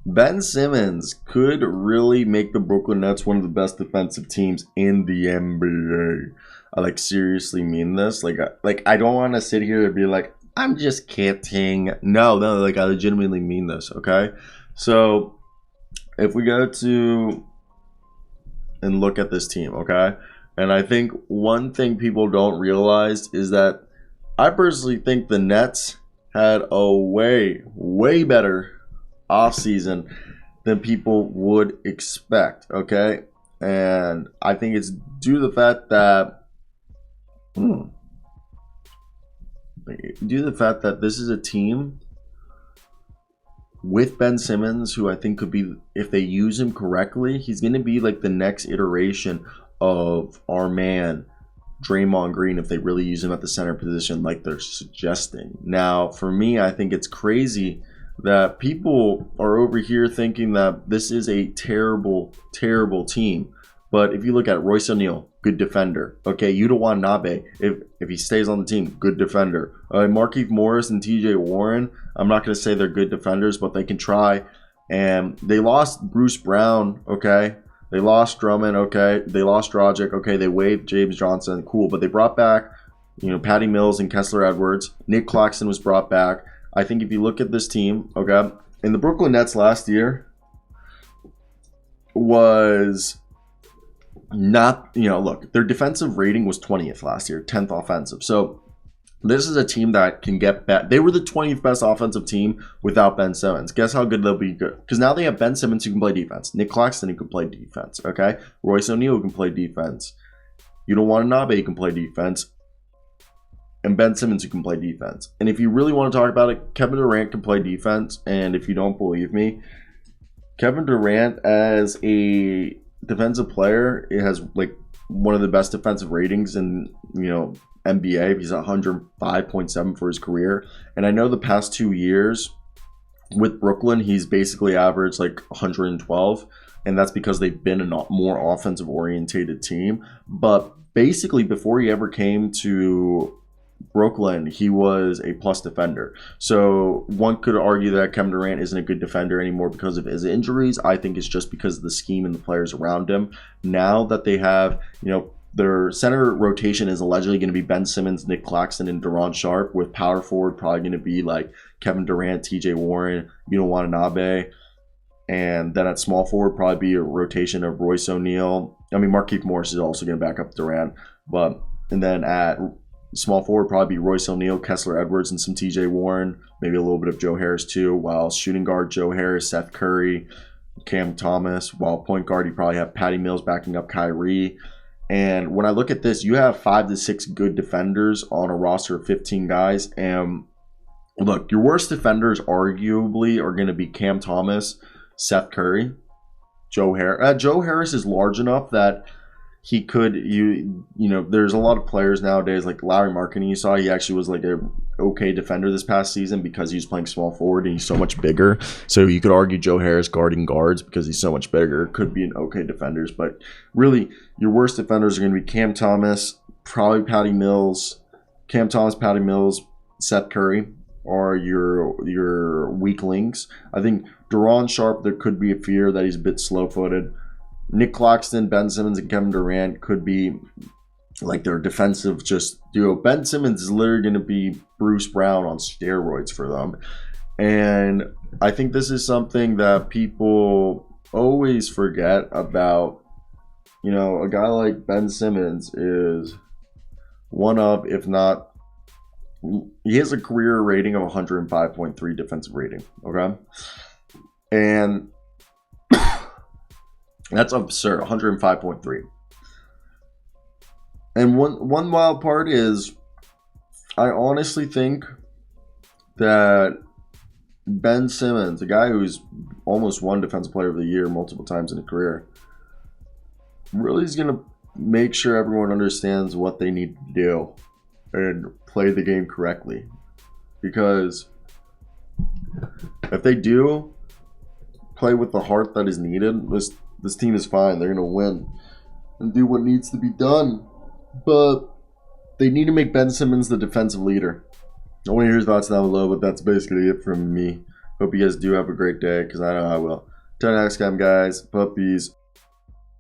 Ben Simmons could really make the Brooklyn Nets one of the best defensive teams in the NBA. I like seriously mean this. Like I don't want to sit here and be like, I'm just kidding. No, no, like I legitimately mean this. Okay, so if we go to and look at this team, okay, and I think one thing people don't realize is that I personally think the Nets had a way better offseason than people would expect, okay? And I think it's due to the fact that this is a team with Ben Simmons who I think could be, if they use him correctly, he's going to be like the next iteration of our man Draymond Green if they really use him at the center position like they're suggesting. Now, for me, I think it's crazy that people are over here thinking that this is a terrible, terrible team. But if you look at Royce O'Neal, good defender. Okay, Yuta Watanabe, if he stays on the team, good defender. Markieff Morris and TJ Warren, I'm not going to say they're good defenders, but they can try. And they lost Bruce Brown, okay? They lost Drummond, okay? They lost Dragic, okay? They waived James Johnson, cool. But they brought back, Patty Mills and Kessler Edwards. Nick Claxton was brought back. I think if you look at this team, okay, and the Brooklyn Nets last year was not, look, their defensive rating was 20th last year, 10th offensive. So this is a team that can get back. They were the 20th best offensive team without Ben Simmons. Guess how good they'll be? Good, because now they have Ben Simmons who can play defense, Nick Claxton who can play defense, okay, Royce O'Neal who can play defense, Yuta Watanabe who can play defense, and Ben Simmons who can play defense. And if you really want to talk about it, Kevin Durant can play defense. And if you don't believe me, Kevin Durant as a defensive player, it has like one of the best defensive ratings in NBA. He's 105.7 for his career. And I know the past 2 years with Brooklyn, he's basically averaged like 112. And that's because they've been a more offensive orientated team. But basically before he ever came to Brooklyn, he was a plus defender. So one could argue that Kevin Durant isn't a good defender anymore because of his injuries. I think it's just because of the scheme and the players around him. Now that they have, their center rotation is allegedly going to be Ben Simmons, Nick Claxton, and Durant Sharp, with power forward probably going to be like Kevin Durant, TJ Warren, Watanabe. And then at small forward, probably be a rotation of Royce O'Neal. Markieff Morris is also going to back up Durant. And then at small forward, probably be Royce O'Neal, Kessler Edwards, and some TJ Warren. Maybe a little bit of Joe Harris too. While shooting guard, Joe Harris, Seth Curry, Cam Thomas. While point guard, you probably have Patty Mills backing up Kyrie. And when I look at this, you have 5 to 6 good defenders on a roster of 15 guys. And look, your worst defenders arguably are going to be Cam Thomas, Seth Curry, Joe Harris. Joe Harris is large enough that he could, there's a lot of players nowadays, like Larry Markkinen, you saw, he actually was like a okay defender this past season because he was playing small forward and he's so much bigger. So you could argue Joe Harris guarding guards because he's so much bigger could be an okay defenders. But really, your worst defenders are going to be Cam Thomas, probably Patty Mills, Seth Curry are your weaklings. I think Durant Sharp, there could be a fear that he's a bit slow-footed. Nick Claxton, Ben Simmons, and Kevin Durant could be like their defensive just duo. Ben Simmons is literally going to be Bruce Brown on steroids for them. And I think this is something that people always forget about. A guy like Ben Simmons is one of, if not, he has a career rating of 105.3 defensive rating, okay? And that's absurd, 105.3. And one wild part is, I honestly think that Ben Simmons, a guy who's almost won Defensive Player of the Year multiple times in a career, really is going to make sure everyone understands what they need to do and play the game correctly. Because if they do play with the heart that is needed, this team is fine. They're going to win and do what needs to be done. But they need to make Ben Simmons the defensive leader. I want to hear your thoughts down below, but that's basically it from me. Hope you guys do have a great day, because I know I will. Till next time, guys. Puppies.